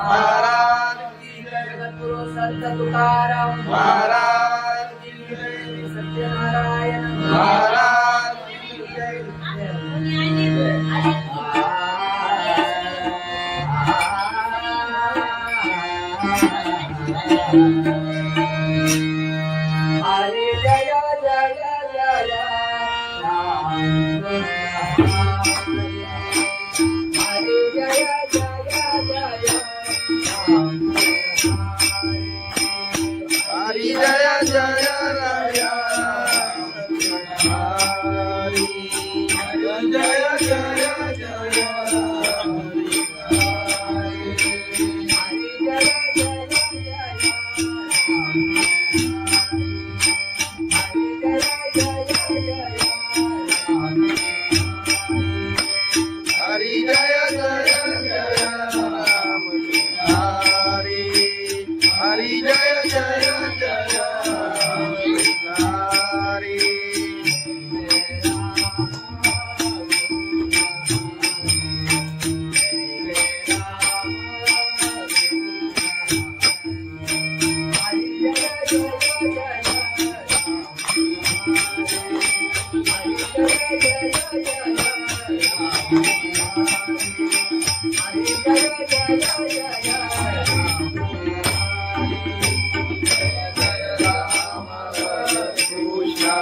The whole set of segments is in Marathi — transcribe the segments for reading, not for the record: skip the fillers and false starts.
महाराज की जय जगद्गुरु संत तुकाराम महाराज की जय सत्यनारायण महाराज की जय हरे जय जय जय राम हरे जय जय जय राम हरि जय जय राय हरि जय जय जय हरि जय जय जय राम हरि हरि जय जय जय हरि कृष्ण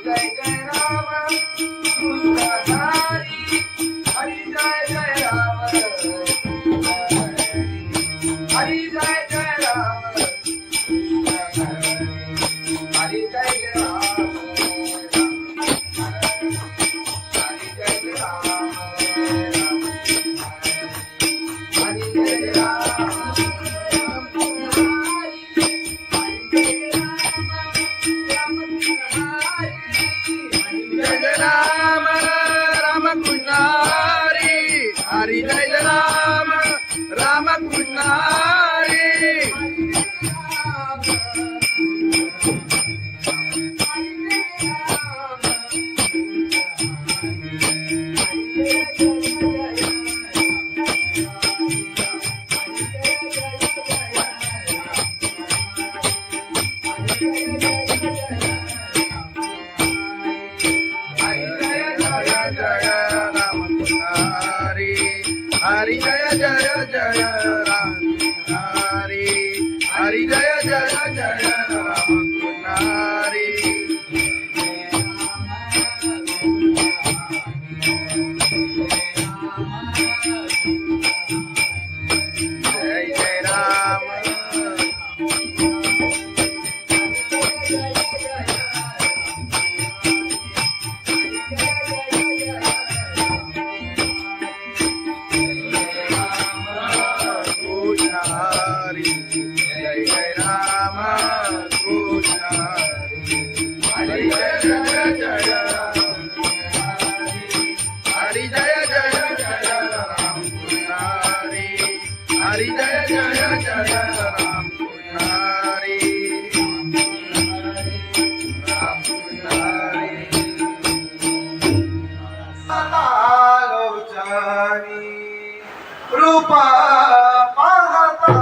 जय जय राम कृष्ण हरि जय जय राम हरि जय जय जय राम हरि जय जय जय राम हरि जय राम राम कृष्ण हरि हरि जय राम राम कृष्ण हरि हरि जय राम राम कृष्ण हरि हरि जय जय जय राम हरि हरि जय जय जय राम हरि जय जय राम हरी जय जय जय राम हरी जय जय जय राम हरी हरी जय जय जय राम हरी राम हरी रूपा पाहता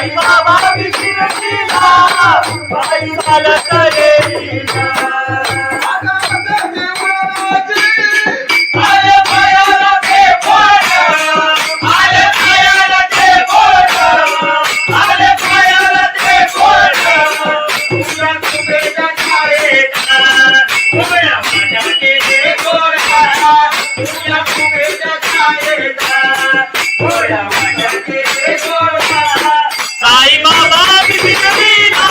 साई बाबा विशिरतीला पायी चालत येईना आले पायाला ते बोट आले पायाला ते बोट आले पायाला ते बोट तुझ्या तुझ्या छायेचा उभ्या माझ्या केले गोरा तुझ्या तुझ्या छायेचा उभ्या माझ्या केले गोरा साई बाबा विशिरतीला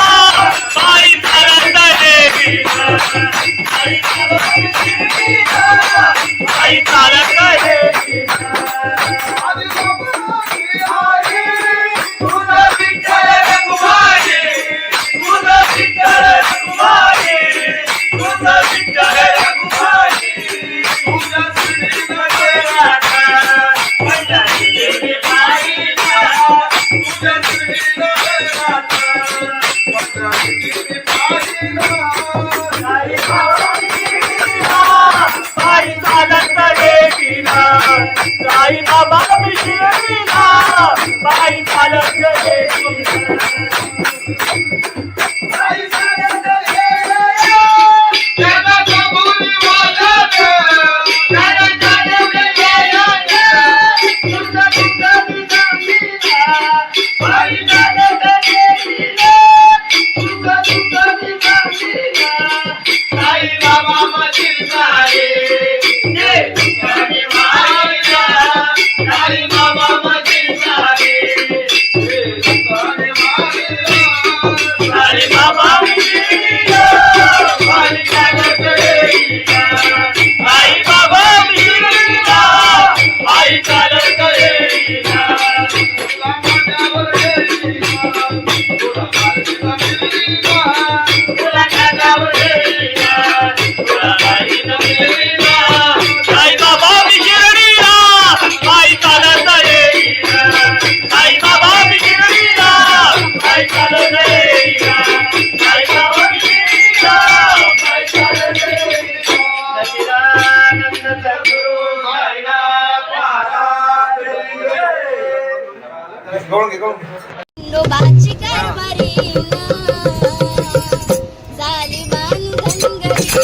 पायी चालत येईना साई बाबा विशिरतीला पायी चालत येईना तुझं विठ्ठल रघुमाई तुझं विठ्ठल रघुमाई तुझं विठ्ठल रघुमाई तुझ्या श्रीनगरात पंढरी गेली पायीला तुझ्या श्रीनगरात पंढरी गेली पायीला साई बाबा विशिरतीला पायी चालत येईना साई बाबा विशिरतीला पायी चालत येईना पायी चालत येईना त्याला कबुली वाजत त्याला जाणवलं येईना तुझं तुझं निजामीला पायी चालत येईना तुझं तुझं निजामीला साई बाबा मधील सारे जे तुझ्याने मायला साई बाबा मधील सारे जे तुझ्याने मायला साई बाबा विशिरतीला पायी चालत येईना साई बाबा विशिरतीला पायी चालत येईना तुला माझ्यावर येईना तुला माझ्यावर येईना तुला माझ्यावर येईना तुला माझ्यावर येईना साई बाबा विशिरतीला पायी चालत येईना साई बाबा विशिरतीला पायी चालत येईना साई बाबा विशिरतीला पायी चालत येईना सच्चिदानंद सद्गुरु साईनाथ महाराज गवळण घे गवळण खंडोबाची कारभारी झाली बांधनगरी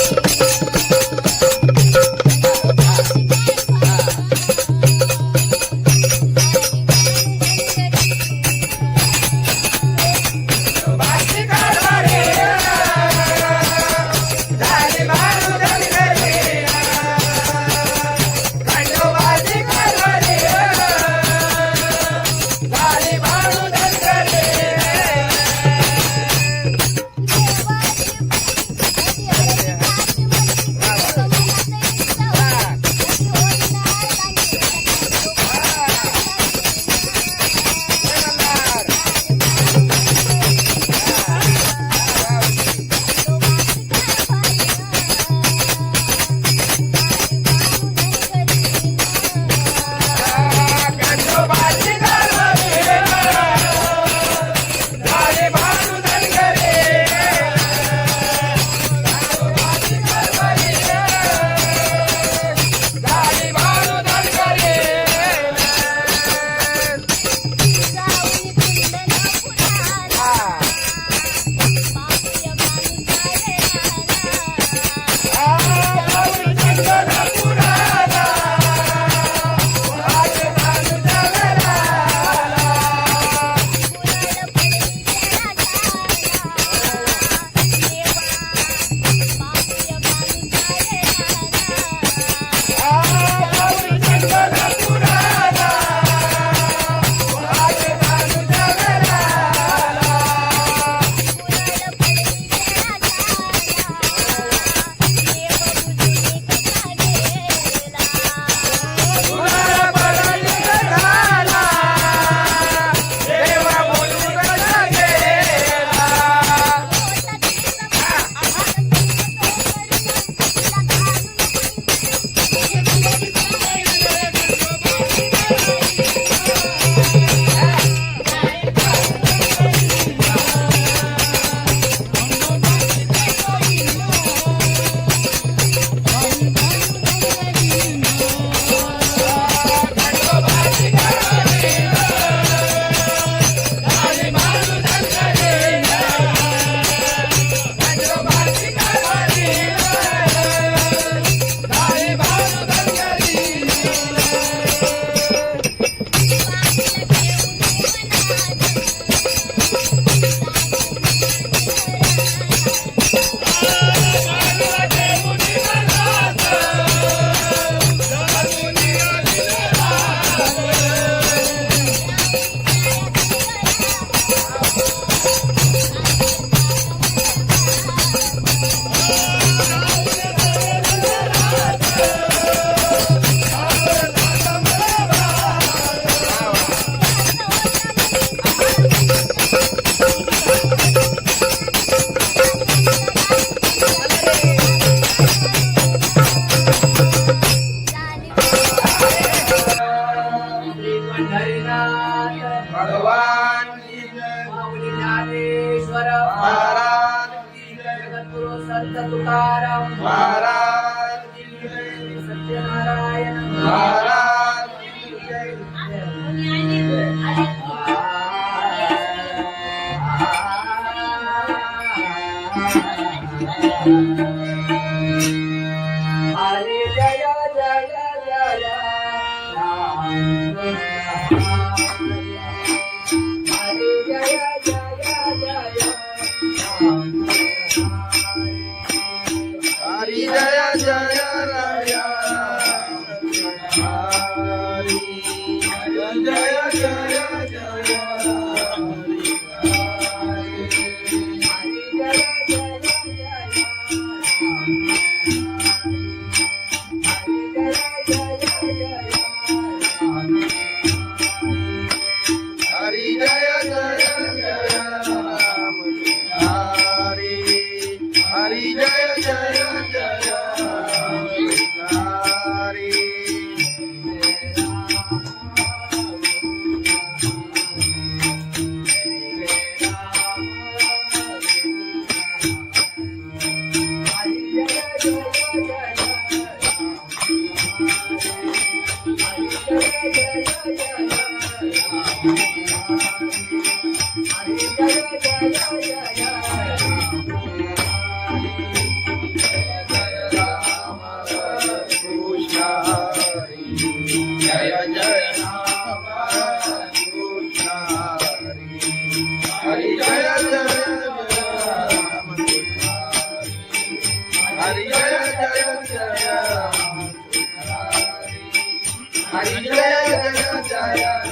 तुकाराम महाराज की जय, सत्यनारायण महाराज की जय. हरे जय जय जय राम हरे जय जय जय राम हरी जय जय राया हरी जय जय जय हरी जय जय जय राम हरी हरी जय जय जय राम हरी जय जय राम कृष्ण हरि जय जय राम हरि जय जय जय राम हरि जय जय जय राम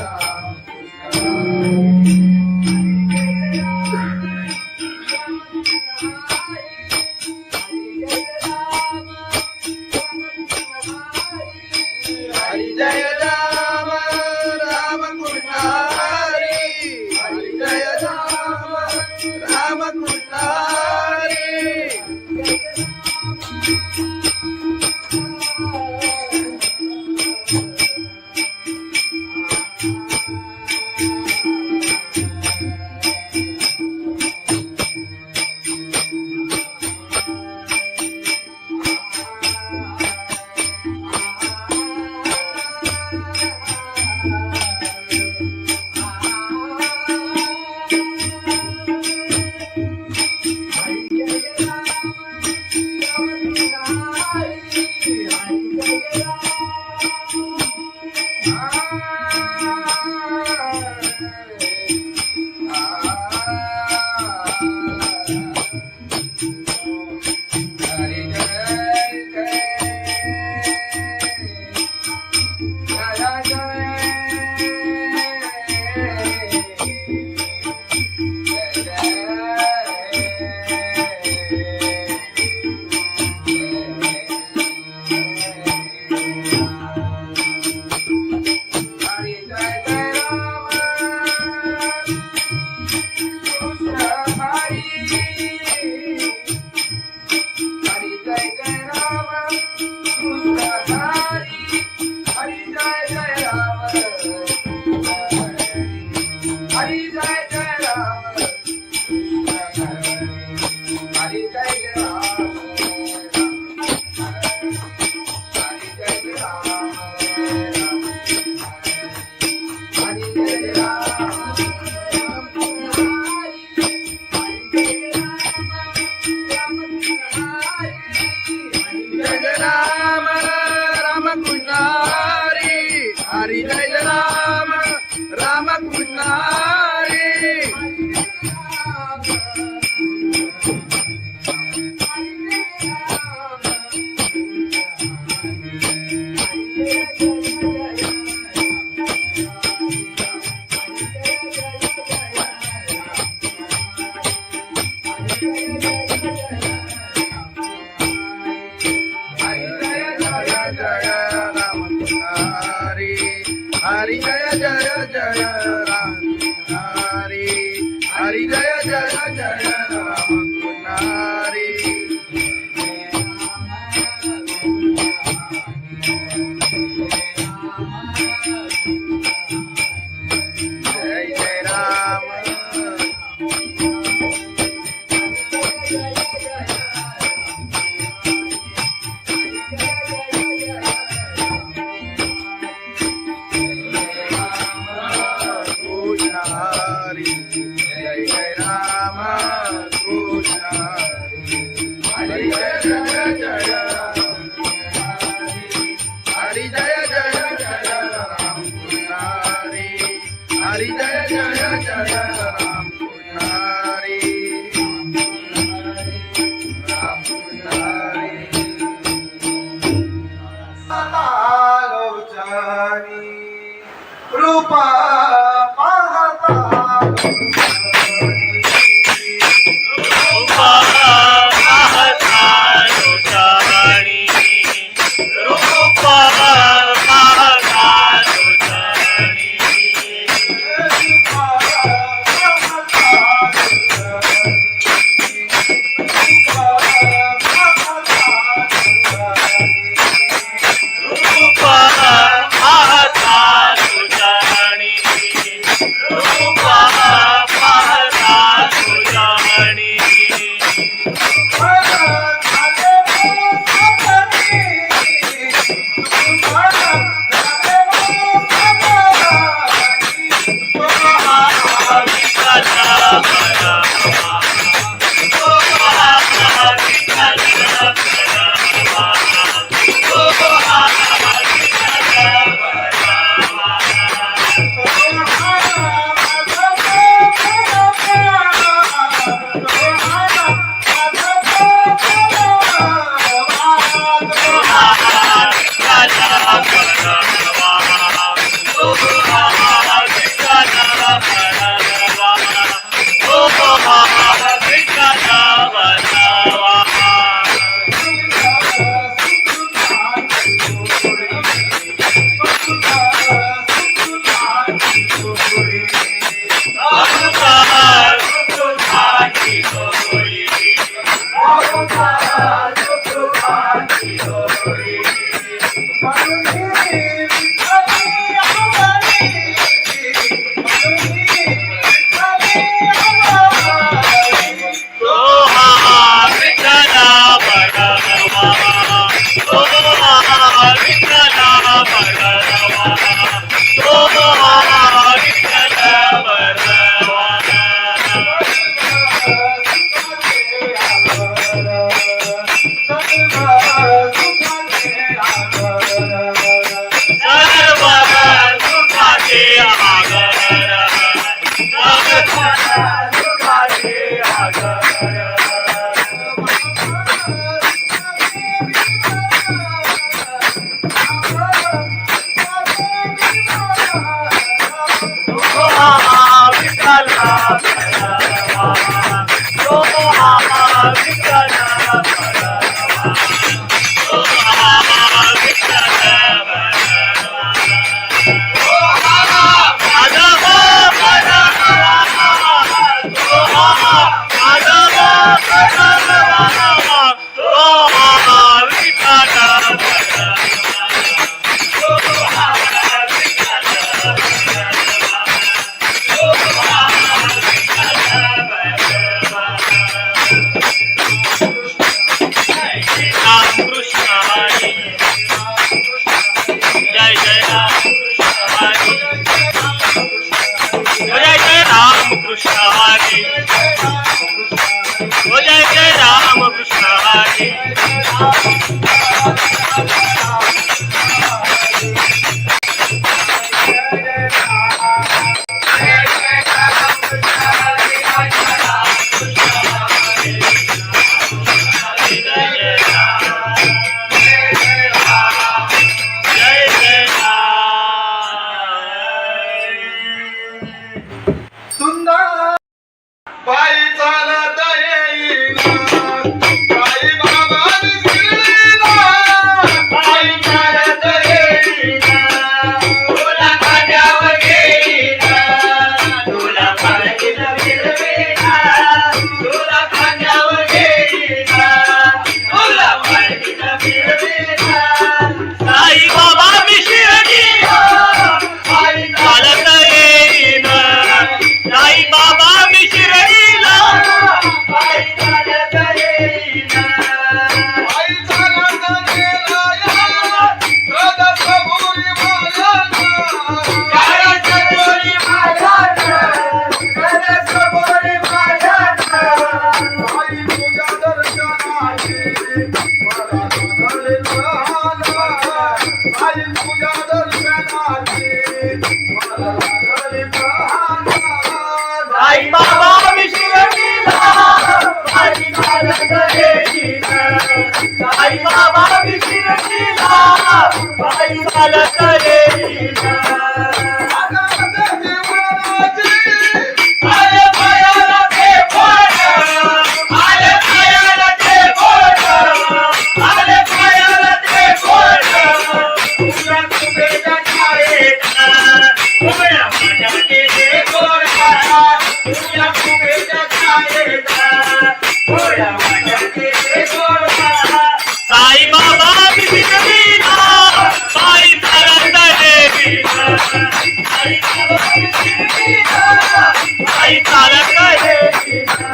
हरि जय राम राम कृष्ण हरि हरि जय राम राम कृष्ण हरि हरि जय राम राम कृष्ण हरि हरि जय जय जय राम हरि हरि जय जय जय राम हरि जय जय राम हरी जय जय जय राम कृष्ण हरी राम कृष्ण हरी लोचनी रूपा पाहता तुझ्या दर्शनाची मला लागली साई बाबा विशिरणीला बाई चालत येईना साई बाबा विशिरणीला बाई चालत येईना आले पायाला ते बोट आले पायाला ते बोट आले पायाला ते बोट तुला तुझ्या छायेला उभ्या माझ्याचे ते गोरा तुला तुझ्या छायेला उभ्या माझ्याचे ते गोरा साई बाबा विशिरणीला बाई चालत येईना साई बाबा विशिरणीला बाई चालत येईना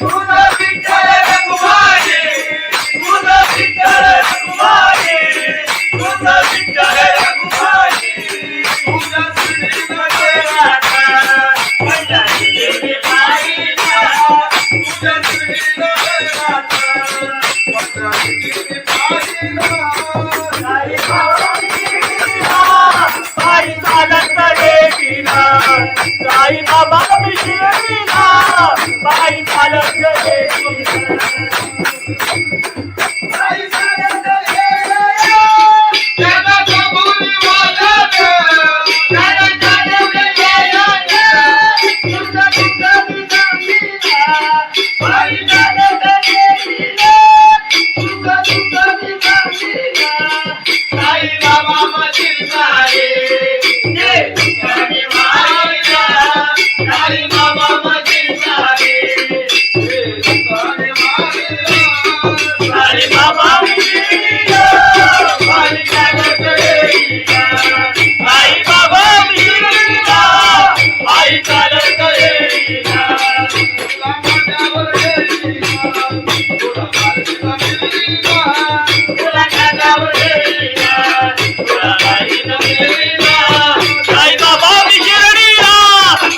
तुझं विठ्ठल रघुमाई तुझं विठ्ठल रघुमाई तुझं विठ्ठल रघुमाई तुझं श्रीनगर राधा पंढरी देवी बाईला तुझं श्रीनगर राधा पंढरी देवी बाईला साई बाबा विशिरणीला बाई चालत येईना साई बाबा विशिरणीला बाई चालत येईना साई चालत येईना त्याला कबुली वाजत त्याला चालवले यायला तुझं तुझं निजामीला बाई चालत येईना तुझं तुझं निजामीला साई बाबा मशील सारे ये तुझ्याने मायला साई बाबा मशील सारे ये तुझ्याने मायला साई बाबा विशिरणीला बाई चालत येईना साई बाबा विशिरणीला बाई चालत येईना तुला माझ्यावर येईना तुला माझ्यावर येईना तुला माझ्यावर येईना तुला बाईनं मिळेना साई बाबा विशिरणीला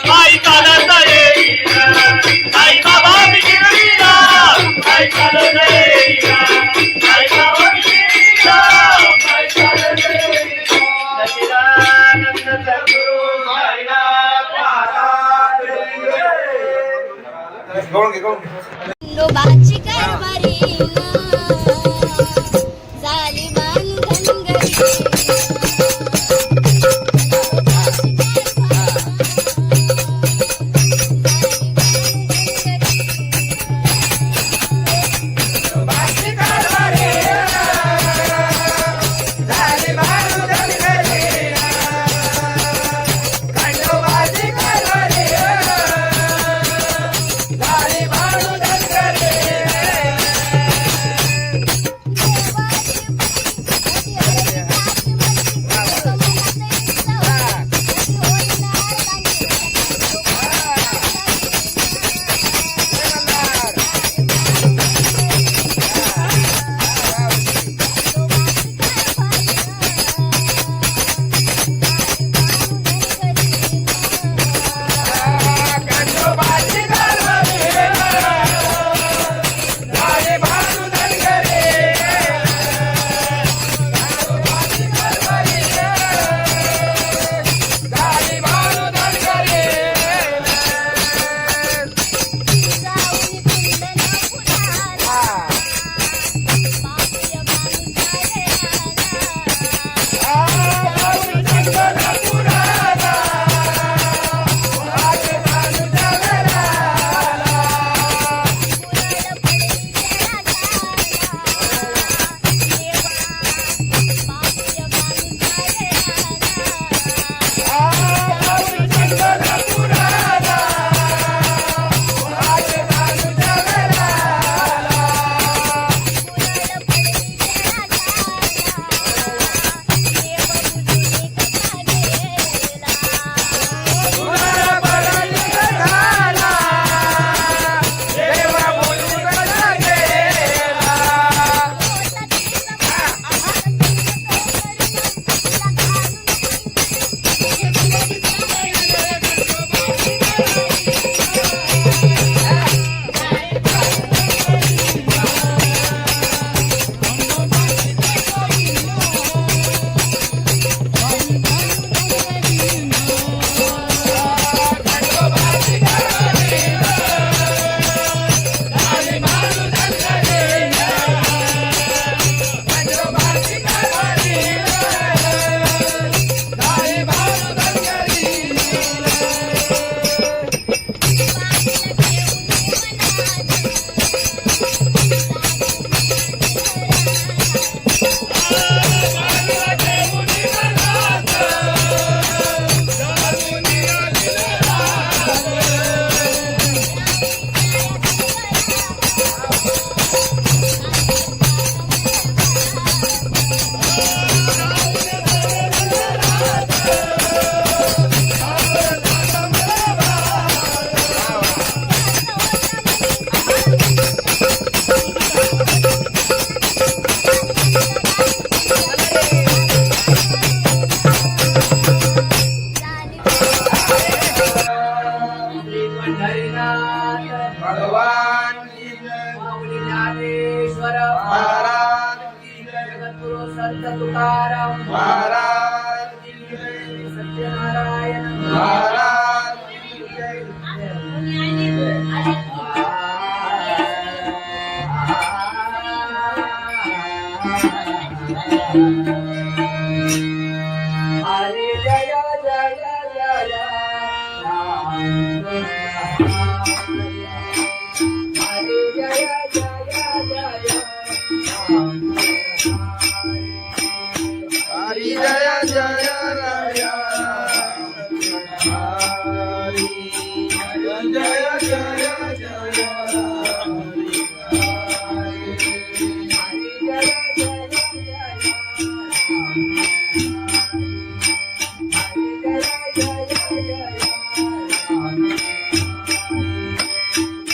बाई चालत येईना साई बाबा विशिरणीला बाई चालत येईना साई बाबा विशिरणीला बाई चालत येईना सच्चिदानंद सद्गुरु साईनाथ महाराज खंडोबाची कारभारी झाली बांधनगरी महाराज की जय. सत्यनारायण महाराज की जय. हरे जय जय जय राम हरे जय जय जय राम हरी जय जय राया. हरी जय जय जय हरी जय जय जय राम.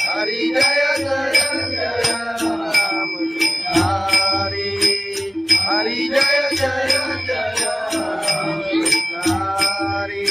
हरी हरी जय जय जय हरी. जय जय राम कृष्ण हरि. हरि जय जय राम कृष्ण हरि.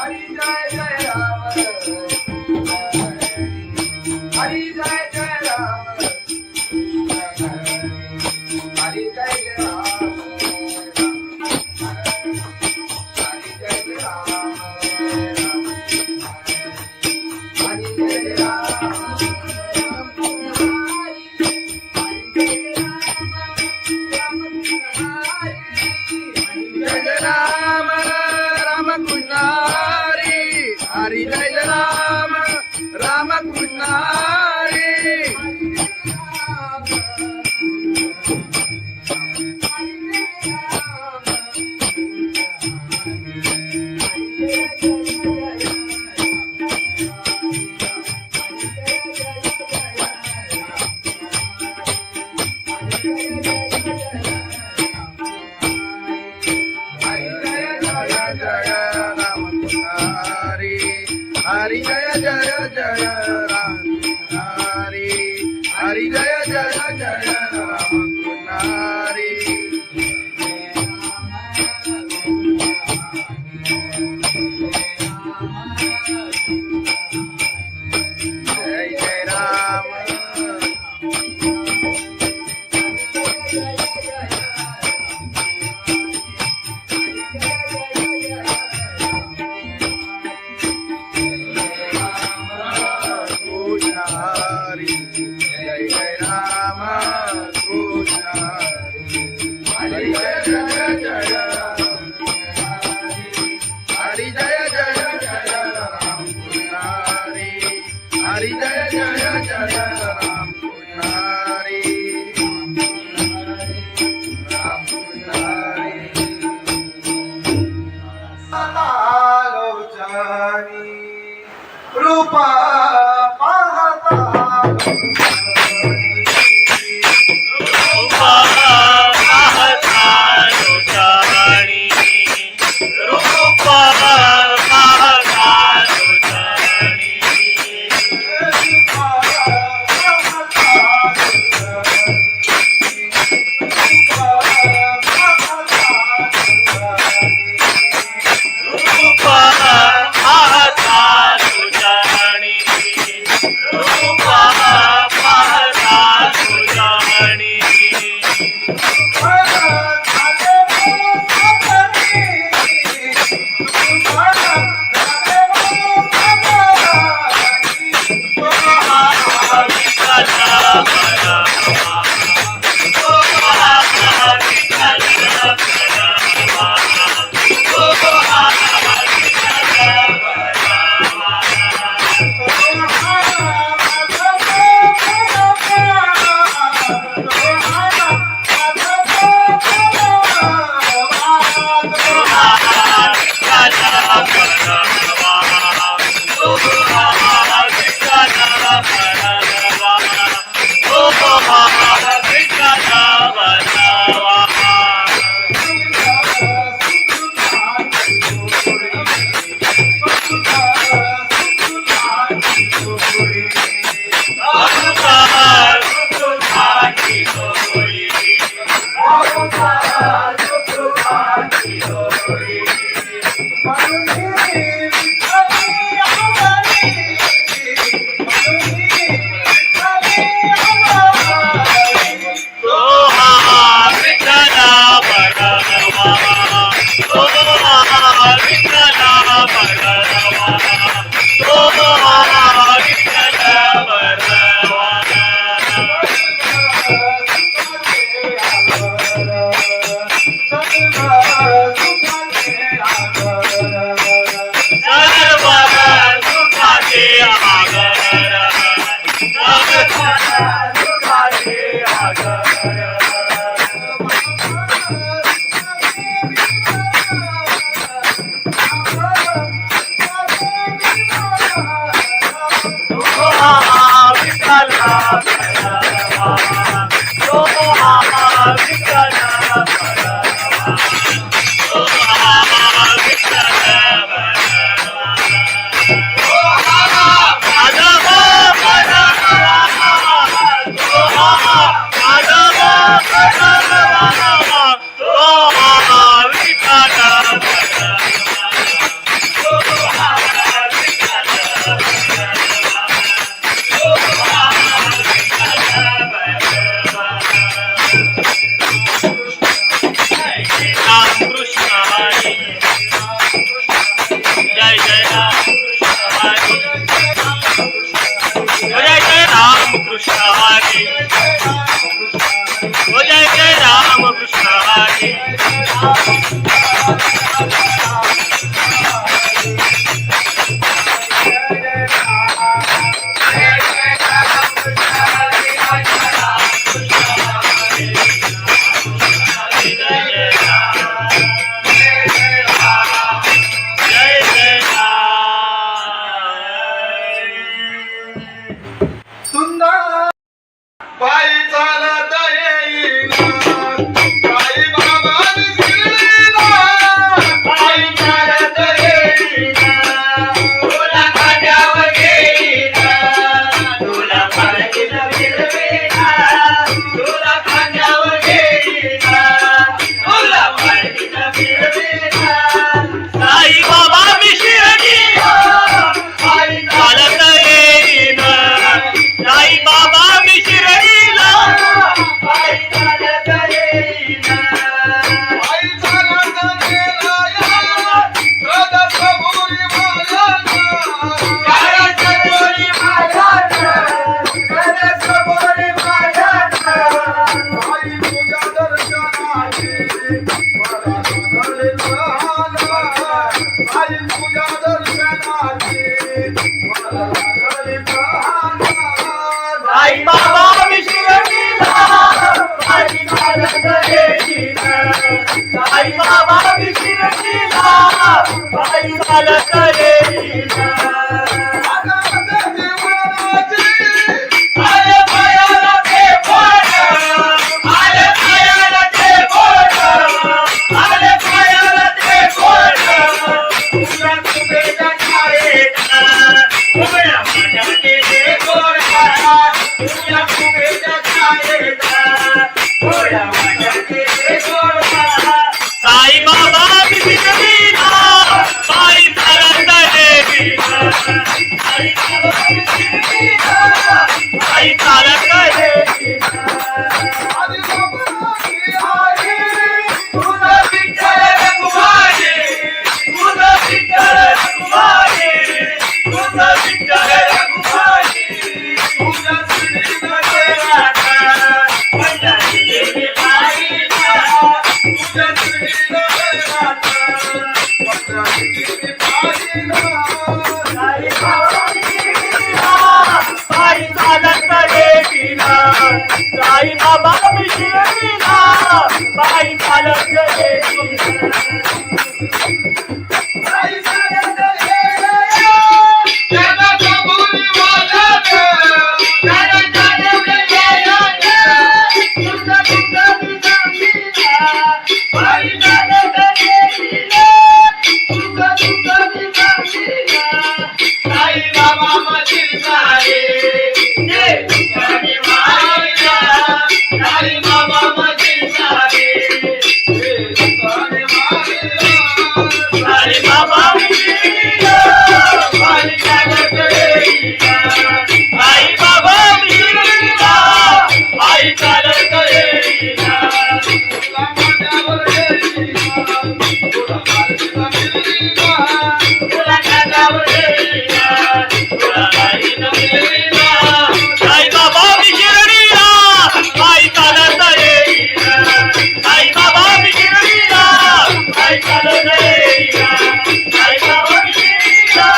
जय जय जय राम हरि. जय जय जय राम हरि. जय राम राम कृष्ण हरि. हरि जय राम राम कृष्ण हरि. हरी जय राम राम कृष्ण हरी. हरि जय जय जय राम हरि. हरि जय जय जय राम हरि. जय जय राम. रूप पाहता चालत गेली आधी बाबाची आई तुझा विठ्ठल रखुमाई तुझा विठ्ठल रखुमाई तुझा विठ्ठल रखुमाई तुझ्या श्रीनगरात पंढरीची पायीला तुझ्या श्रीनगरात पंढरीची पायीला साई चालत गेलीला साई बाबा शिर्डीला पायी चालत गेलीला आई चालत गेली त्याला कबुली वाजत त्याला चालत गेलीला तुझं दुःख मी सांगितला पायी चालत गेलीला तुझं दुःख मी सांगितला साई बाबा मशीन सारे ये दुःखाने मायला साई बाबा मशीन सारे दुकाने मारिया साई बाबा शिर्डीला पायी चालत गेलीला आई बाबा शिर्डीला पायी चालत गेलीला तुला माझ्यावर गेलीला तुला मार्गीला मिलीला तुला खांद्यावर गेलीला तुला काही न मिळेना आई बाबा शिर्डीला पायी चालत गेलीला आई बाबा शिर्डीला पायी चालत गेलीला आई बाबा शिर्डीला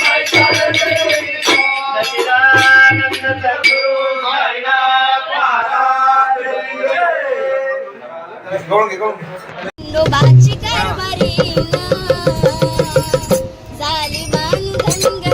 पायी चालत गेलीला सच्चिदानंद सद्गुरु साईनाथ महाराज खंडोबाची कारभारी झाली बांधन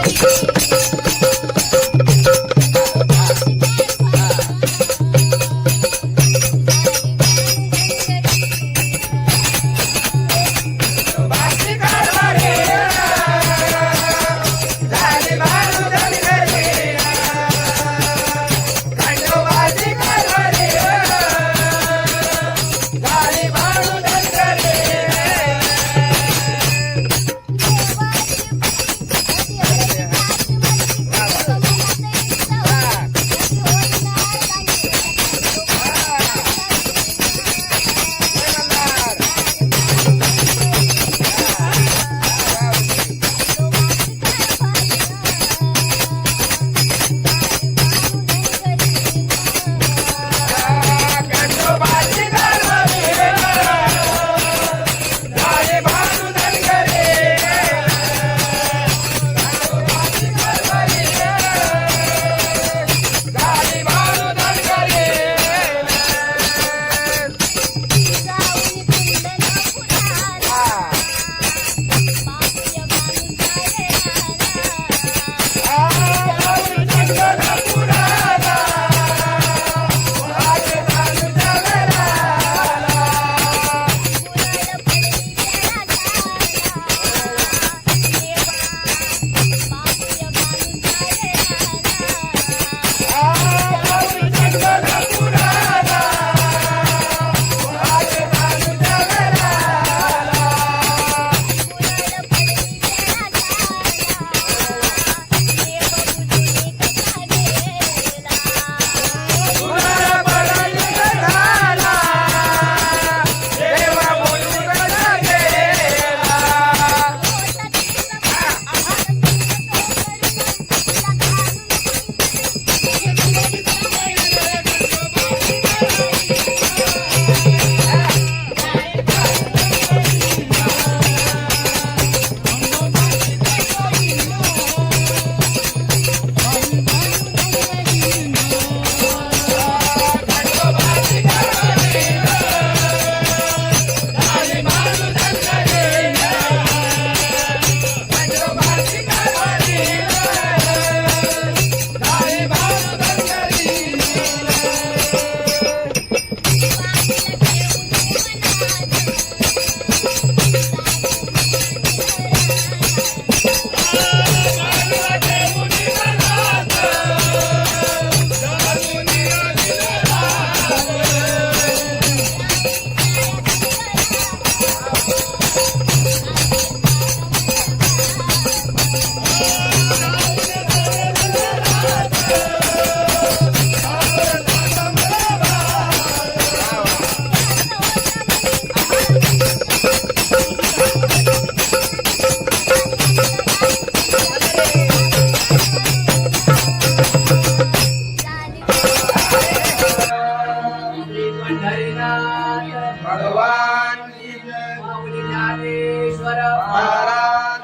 महाराज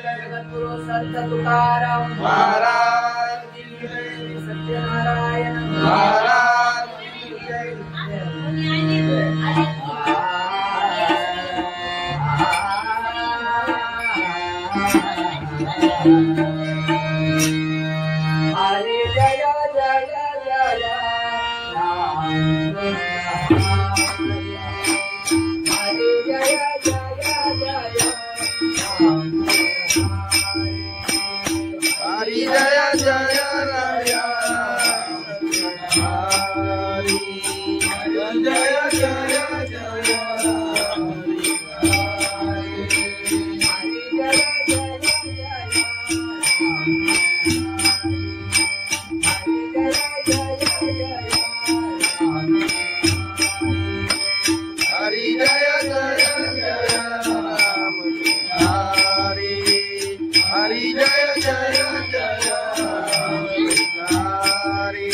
जगद्गुरु संत तुकाराम महाराज सत्यनारायण महाराज हरे जय जय जय राम हरे जय जय जय राम हरि जय जय राय हरि जय जय जय हरि जय जय जय राम हरि हरि जय जय जय हरि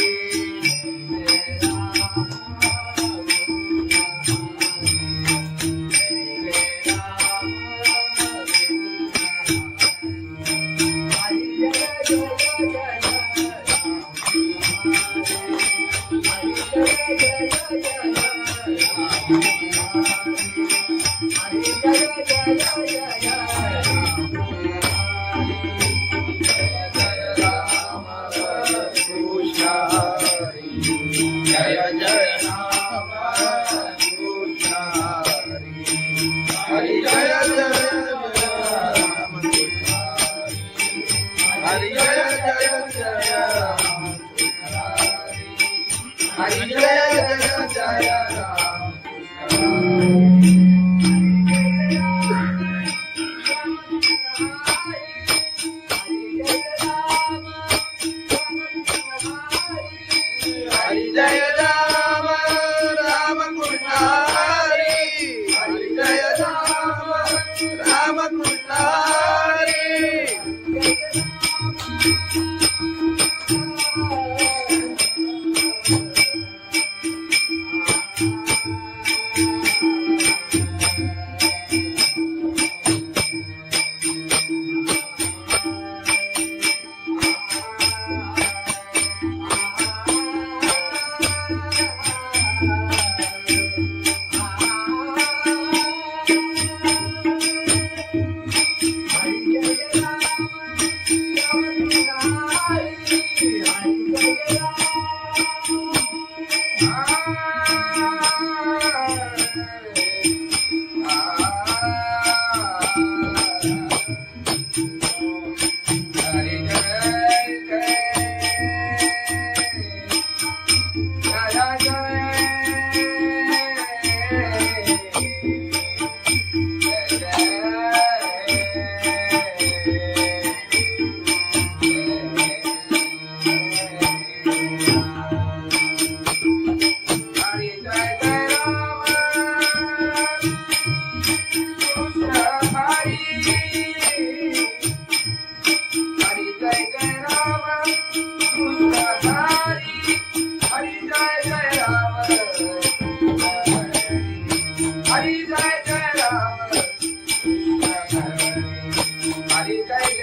कृष्ण जय जय राम कृष्ण हरि जय जय राम हरि जय जय जय राम हरि जय जय जय राम हरि जय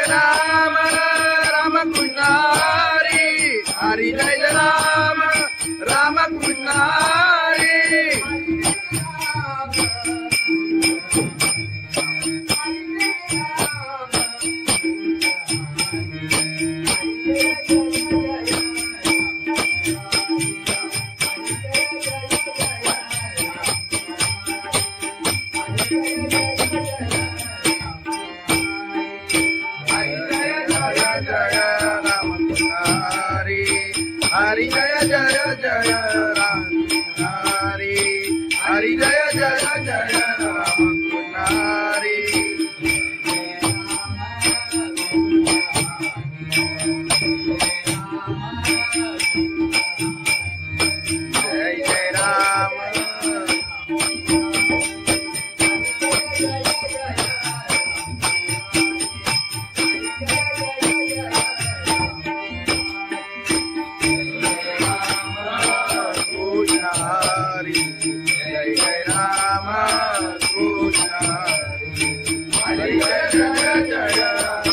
राम राम कृष्ण हरि हरि जय राम राम कृष्ण हरि हरि जय राम राम कृष्ण हरि हरि जय जय जय राम हरि हरि जय जय जय राम हरि जय जय राम हरी जय जय जय राम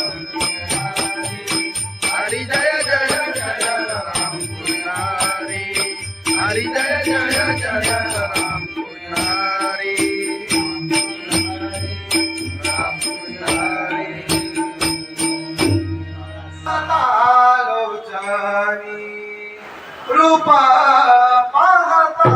हरी जय जय जय राम हरी हरी जय जय जय राम हरी राम हरी आलोचनी रूपा पाहता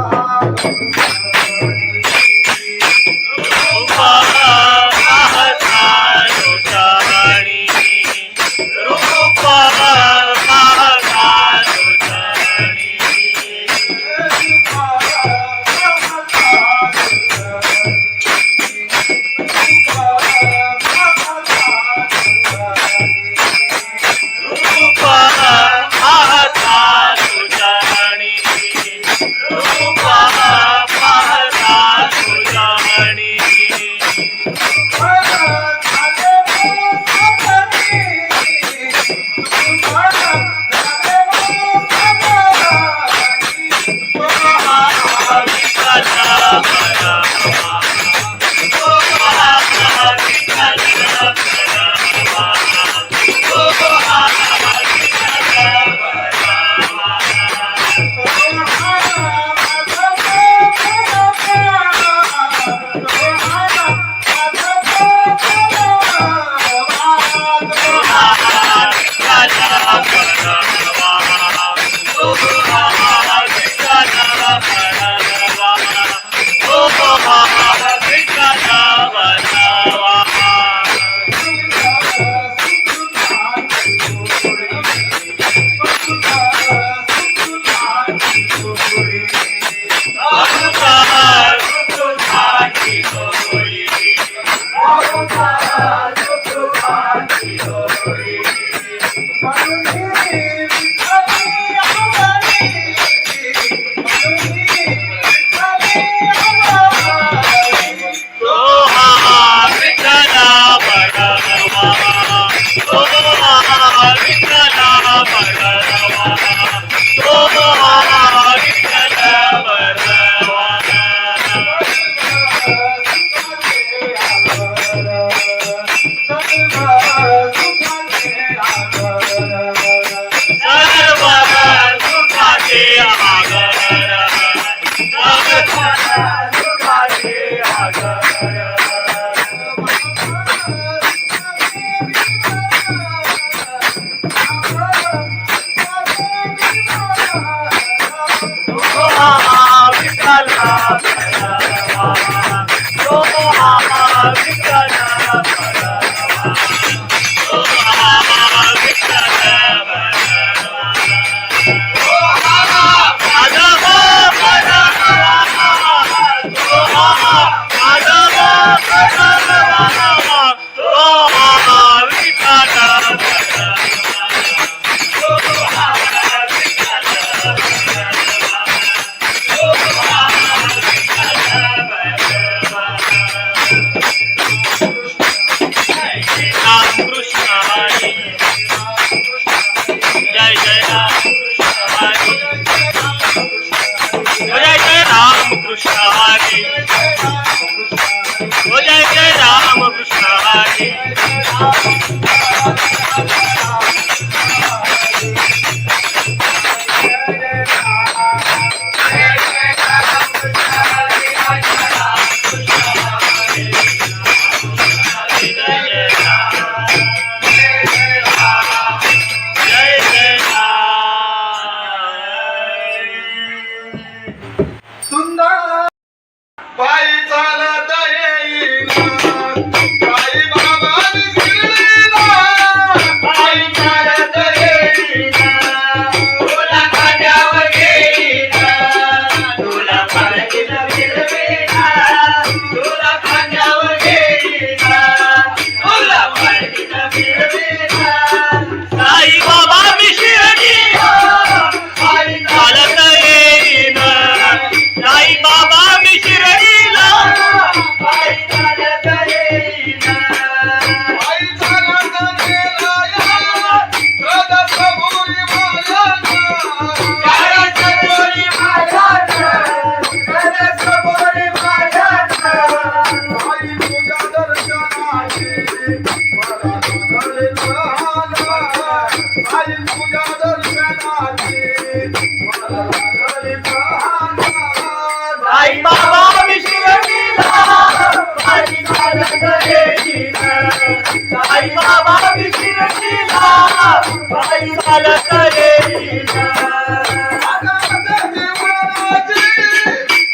चालत येईना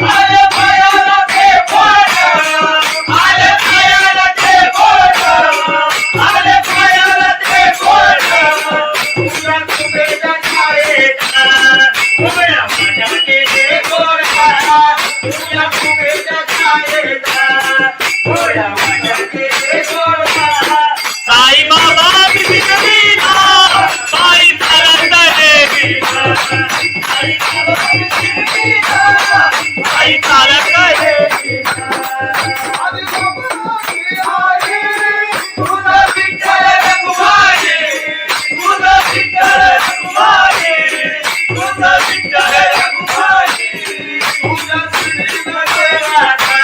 आले पायाला ते बोट आले पायाला ते बोट आले पायाला ते बोट तुझ्या कुबेच्या छायेत उभ्या माझ्या केले गोरा तुझ्या कुबेच्या छायेत उभ्या माझ्या केले गोरा साई बाबा बिगडीना साई चालत येईना साई बाबा बिगडीना साई चालत येईना तुझा विठ्ठल रघुमाई तुझा विठ्ठल रघुमाई तुझा विठ्ठल रघुमाई तुझा श्रीमध्ये राधा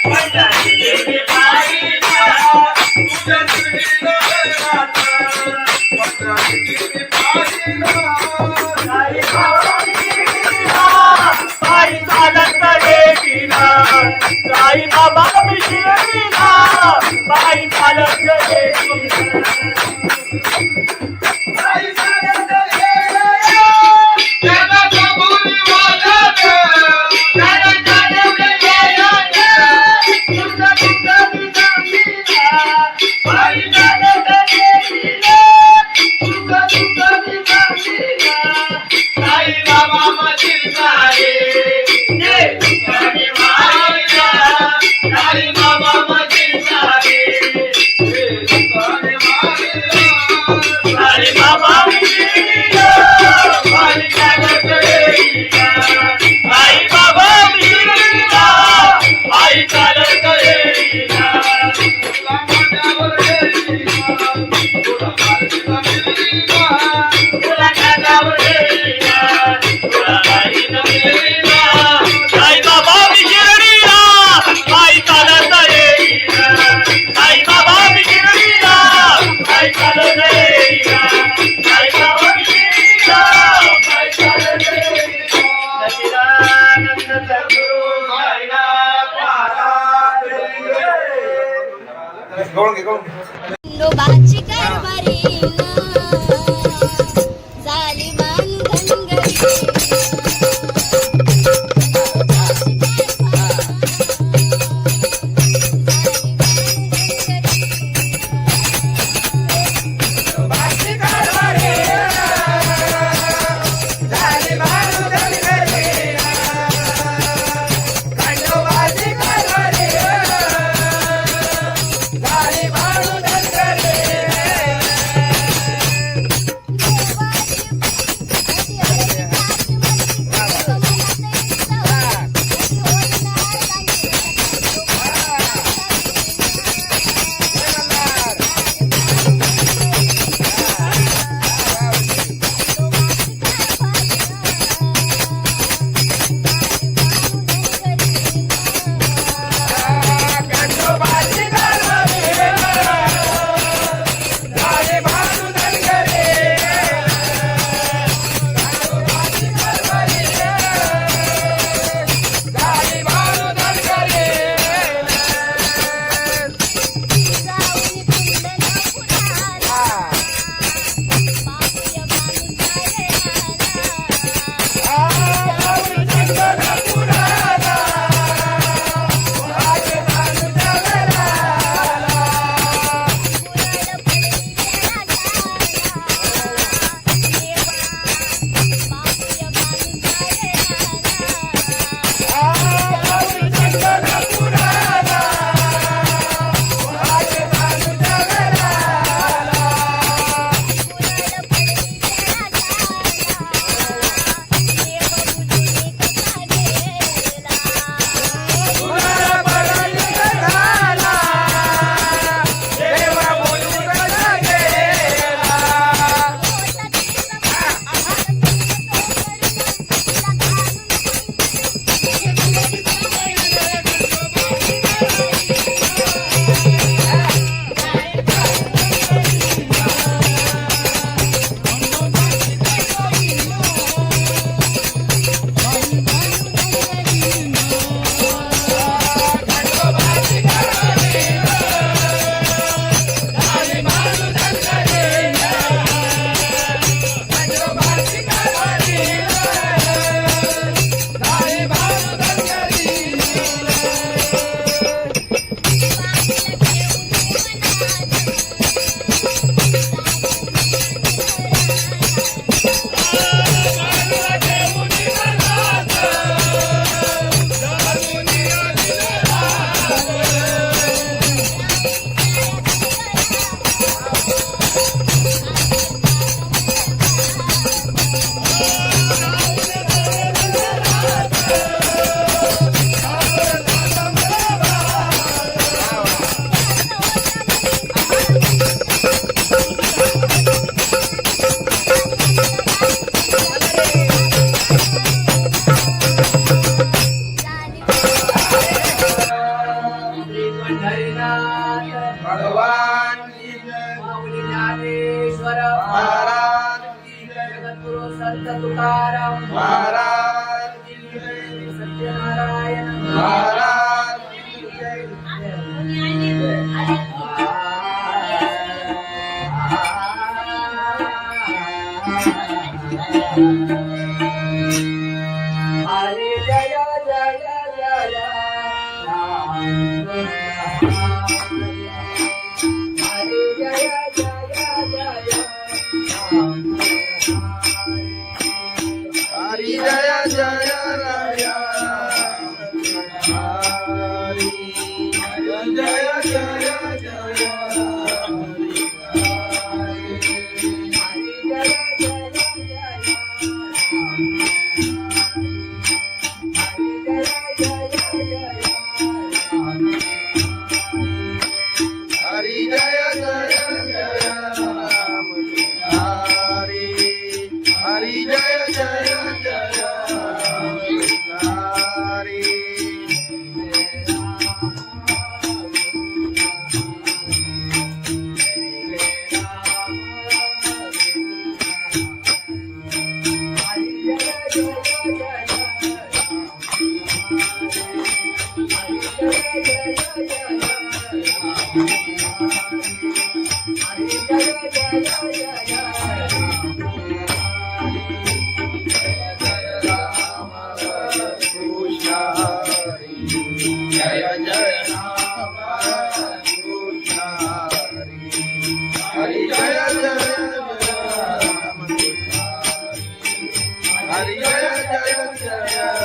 पंढरीची पायीना तुझा श्रीमध्ये राधा पंढरीची पायीना साई बाबा बिगडीना साई चालत येईना साई बाबा बिगडीना साई चालत येईना साई चालत येईना त्याला कबुली वाजत त्याला जाणवले यायला तुझा तुझा दिसामीना साई चालत येईना तुझा तुझा दिसामीना साई बाबा मधील सारे जे तुझ्याने मायला साई बाबा मधील सारे जे तुझ्याने मायला साई बाबा बिगडीना साई चालत येईना साई बाबा बिगडीना साई चालत येईना तुला माझ्यावर येईना तुला माझ्यावर येईना तुला माझ्यावर येईना तुला माझ्यावर येईना साई बाबा बिगडीना साई चालत येईना साई बाबा बिगडीना साई चालत येईना साई बाबा बिगडीना साई चालत येईना सच्चिदानंद सद्गुरु साईनाथ महाराज खंडोबाची कारभारीना झाली बांधनगरी तुकाराम महाराज सत्यनारायण महाराज हरे जय जय जय राम हरे जय जय जय राम हरि जय जय राया हरि जय जय जय हरि जय जय जय राम हरि हरि जय जय जय राम हरि कृष्ण हरि जय जय राम कृष्ण हरि जय जय राम हरि जय जय जय राम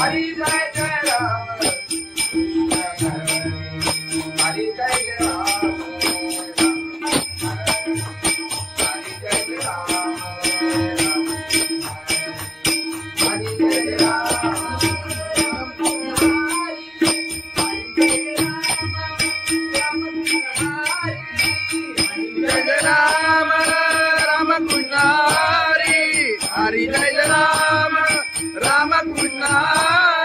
हरि जय जय जय राम हरि जय राम राम कृष्ण हरि हरि जय राम राम कृष्ण हरि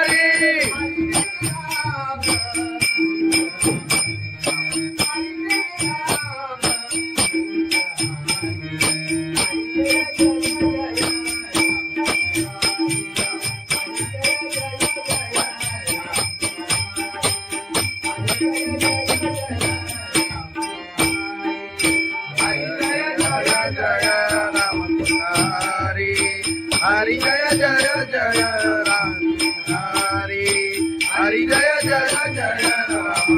हरि जय राम राम कृष्ण हरि हरि जय जय जय राम हरि हरि जय जय जय राम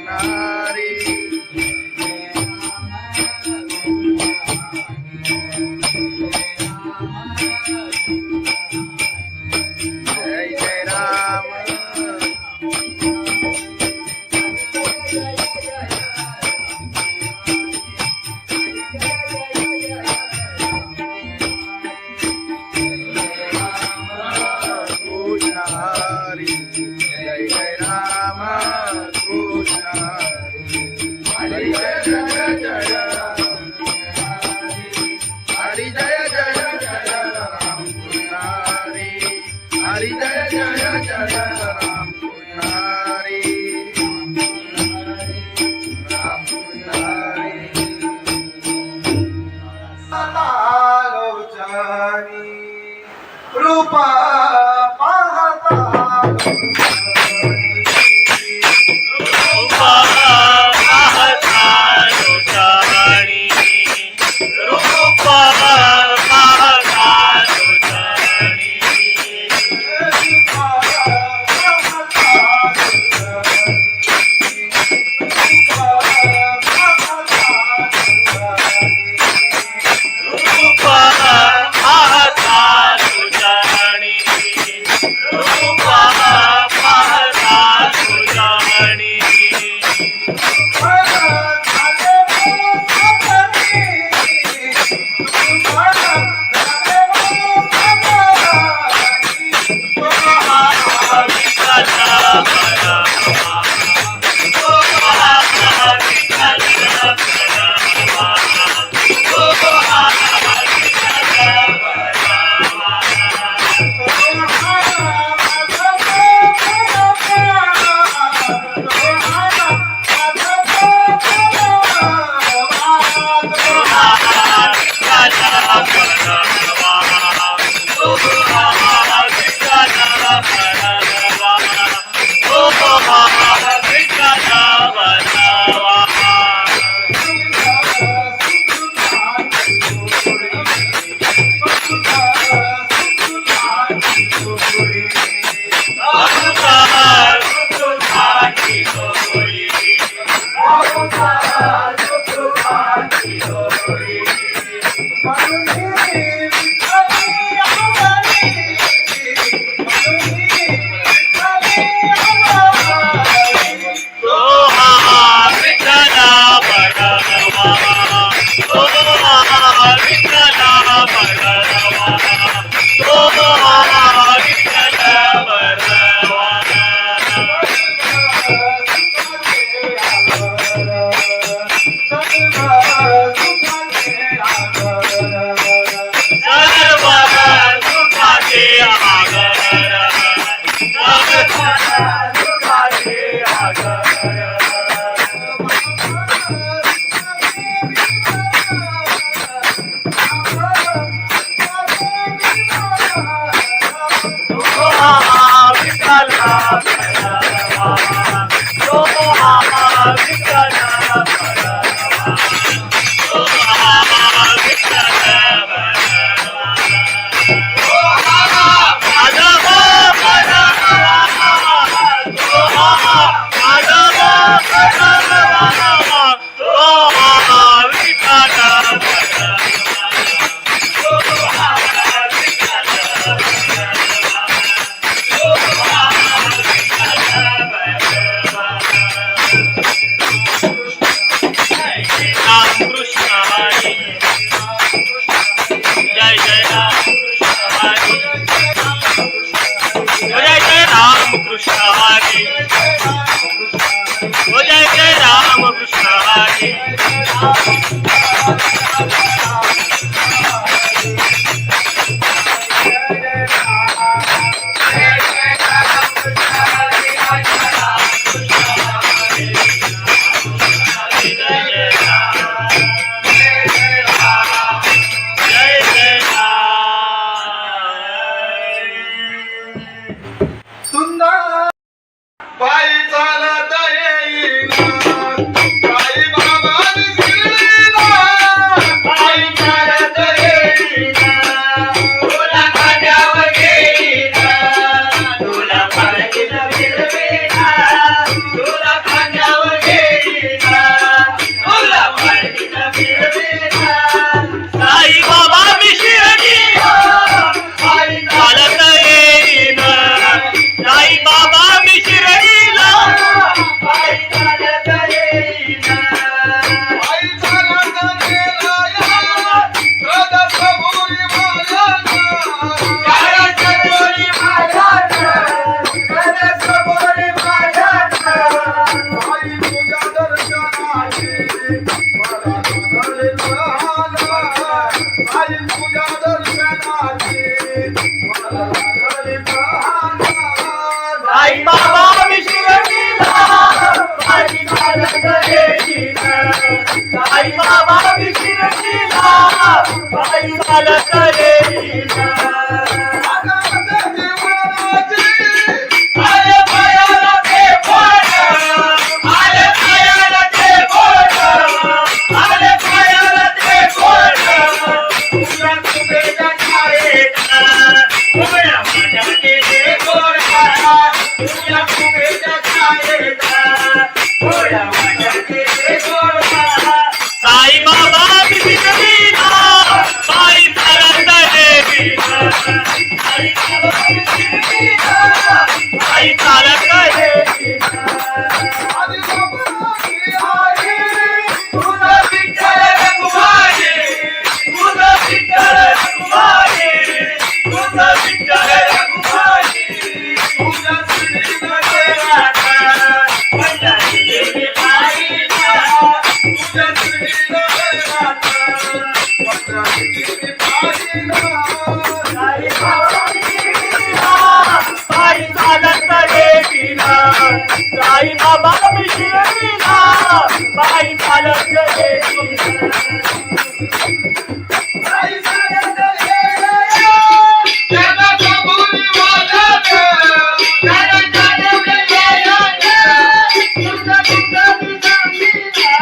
हरि जय जय राम हरी जय जय जय राम कृष्ण हरी राम कृष्ण हरी लोचनी रूपा पाहता चालत येईना साई बाबा शिर्डीला पायी चालत येईना आले पायाला ते बोट आले पायाला ते बोट आले पायाला ते बोट तुझ्या तुझ्या छायेला उभ्या माझ्या केले गोडा तुझ्या तुझ्या छायेला उभ्या माझ्या केले गोडा साई बाबा शिर्डीला पायी चालत येईना साई बाबा शिर्डीला पायी चालत येईना तुझा विठ्ठल रघुमाई तुझा विठ्ठल रघुमाई तुझा विठ्ठल रघुमाई तुझा श्रीनगराचा पंढरी देवी पाहिला तुझा श्रीनगराचा पंढरी देवी पाहिला साई बाबा शिर्डीला पायी चालत येईना साई बाबा शिर्डीला पायी चालत येईना साई चालत येईना त्याला कबुली वाजत त्याला चालवले वाजत तुझा तुझा सांगीला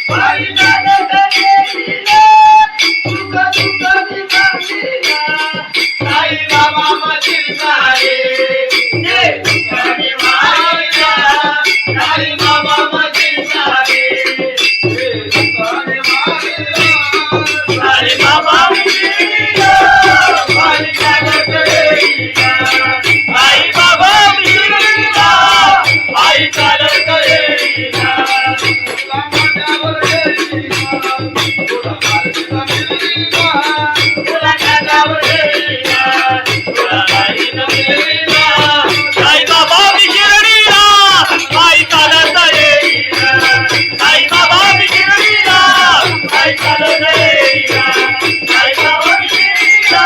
पायी चालत येईना तुझा तुझा सांगीला साई बाबा मशील सारे ये तुझे मारिया साई बाबा मशील सारे ये तुझे मारिया साई बाबा शिर्डीला पायी चालत येईना साई बाबा शिर्डीला पायी चालत येईना तुला माझ्यावर येईना तुला माझ्यावर येईना तुला माझ्यावर येईना तुला माझ्यावर येईना साई बाबा शिर्डीला पायी चालत येईना साई बाबा शिर्डीला पायी चालत येईना साई बाबा शिर्डीला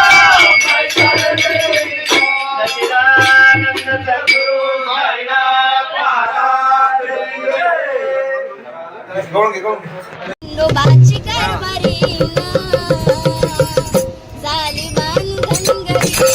पायी चालत येईना सच्चिदानंद सद्गुरु साईनाथ महाराज खंडोबाची कारभारी झाली बांधनगरी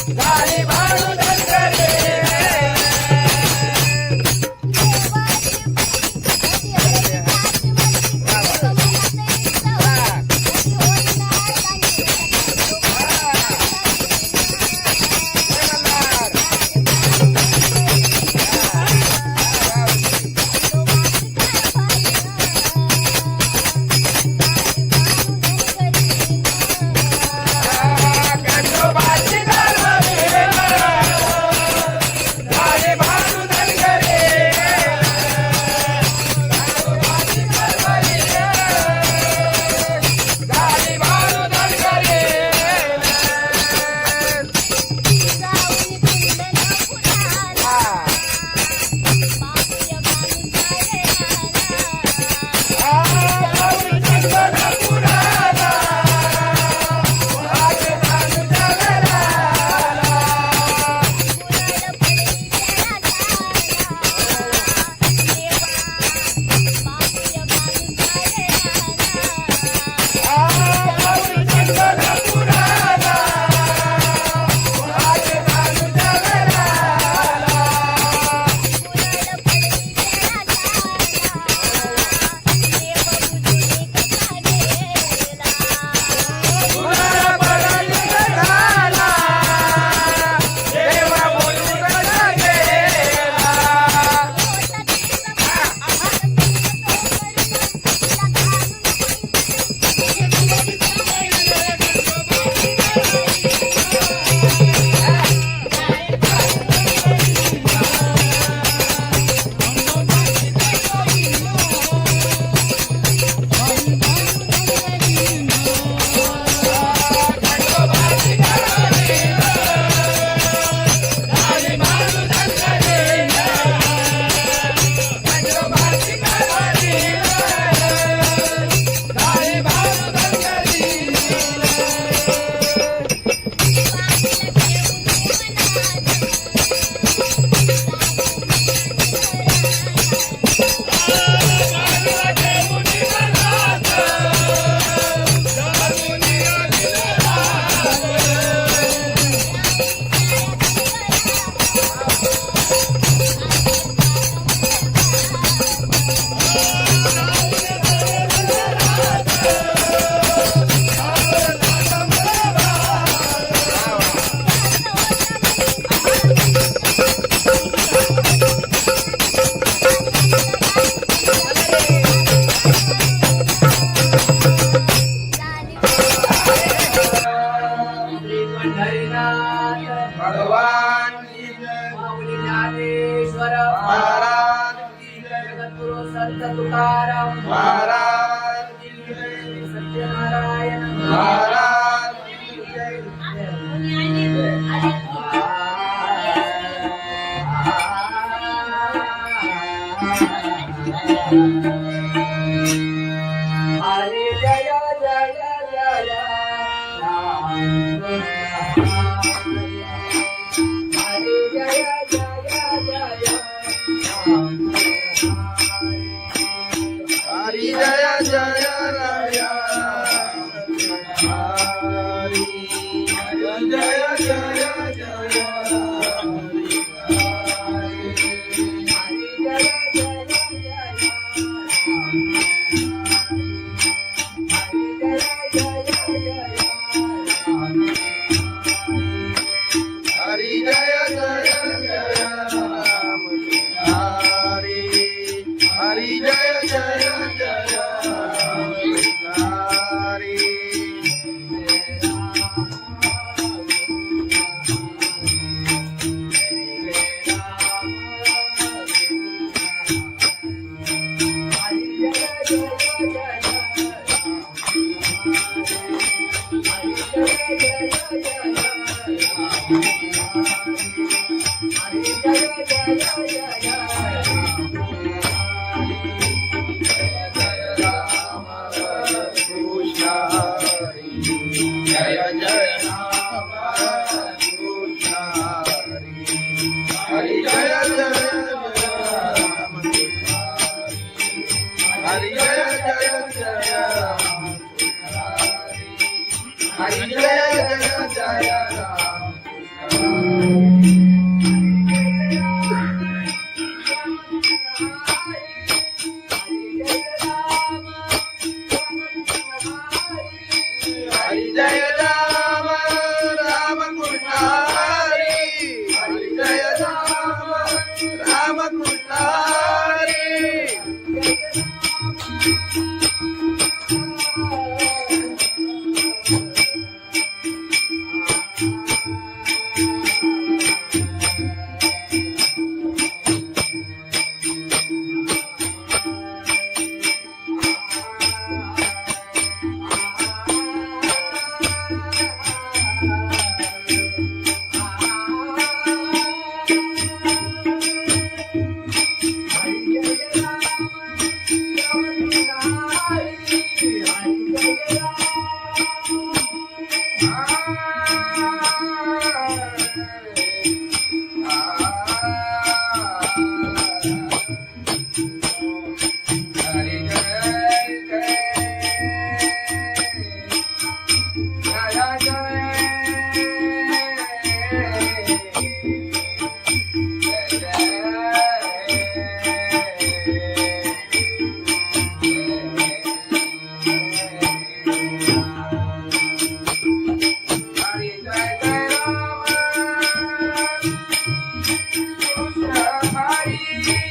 झाली बाळू महाराज हरी जय जय जय राम हरी जय जय जय राम हरी जय जय राया हरी जय जय जय हरी जय जय जय राम हरी हरी जय जय जय हरी कृष्ण हरी जय जय राम कृष्ण हरी जय जय राम हरी जय जय जय राम हरी जय जय जय राम हरि जय राम राम कृष्ण हरि हरि जय राम राम कृष्ण हरि हरी